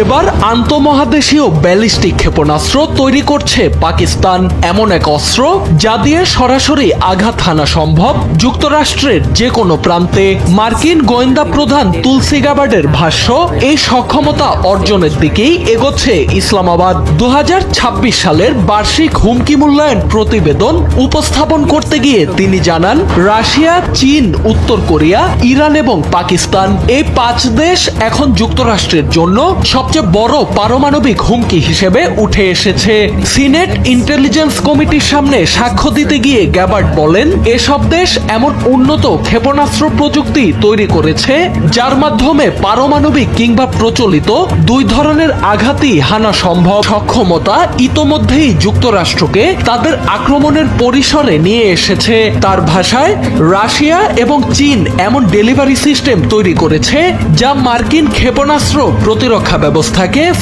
এবার আন্তঃমহাদেশীয় ব্যালিস্টিক ক্ষেপণাস্ত্র তৈরি করছে পাকিস্তান, এমন এক অস্ত্র যা দিয়ে সরাসরি আঘাত হানা সম্ভব যুক্তরাষ্ট্রের যে কোনো প্রান্তে। মার্কিন গোয়েন্দা প্রধান তুলসি গাবার্ডের ভাষ্য, এই সক্ষমতা অর্জনের দিকেই এগোচ্ছে ইসলামাবাদ। 2026 সালের বার্ষিক হুমকি মূল্যায়ন প্রতিবেদন উপস্থাপন করতে গিয়ে তিনি জানান, রাশিয়া, চীন, উত্তর কোরিয়া, ইরান এবং পাকিস্তান এই 5 দেশ এখন যুক্তরাষ্ট্রের জন্য সবচেয়ে বড় পারমাণবিক হুমকি হিসেবে উঠে এসেছে। সিনেট ইন্টেলিজেন্স কমিটির সামনে সাক্ষ্য দিতে গিয়ে গ্যাবার্ড বলেন, এসব দেশ এমন উন্নত ক্ষেপণাস্ত্র প্রযুক্তি তৈরি করেছে যার মাধ্যমে পারমাণবিক কিংবা প্রচলিত দুই ধরনের আঘাতই হানা সম্ভব। সক্ষমতা ইতোমধ্যেই যুক্তরাষ্ট্রকে তাদের আক্রমণের পরিসরে নিয়ে এসেছে। তার ভাষায়, রাশিয়া এবং চীন এমন ডেলিভারি সিস্টেম তৈরি করেছে যা মার্কিন ক্ষেপণাস্ত্র প্রতিরক্ষা ব্যবস্থাকে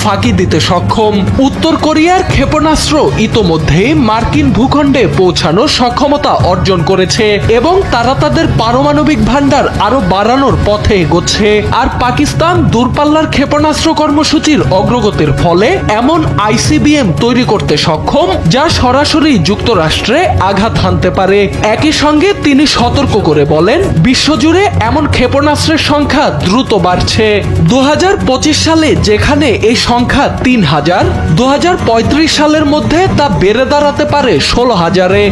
ফাঁকি দিতে সক্ষম। উত্তর কোরিয়ার ক্ষেপণাস্ত্র ইতোমধ্যেই মার্কিন ভূখণ্ডে পৌঁছানোর সক্ষমতা অর্জন করেছে এবং তারা তাদের পারমাণবিক ভান্ডার আরো বাড়ানোর পথে এগোচ্ছে। আর পাকিস্তান দূরপাল্লার ক্ষেপণাস্ত্র কর্মসূচির অগ্রগতির ফলে এমন আইসিবিএম তৈরি করতে সক্ষম যা সরাসরি যুক্তরাষ্ট্রে আঘাত হানতে পারে। একই সঙ্গে তিনি সতর্ক করে বলেন, বিশ্বজুড়ে এমন ক্ষেপণাস্ত্রের সংখ্যা দ্রুত বাড়ছে। 2025 সালে যেখানে এই সংখ্যা 3000, 2035 সালের মধ্যে তা বেড়ে দাঁড়াতে পারে 16,000-এ।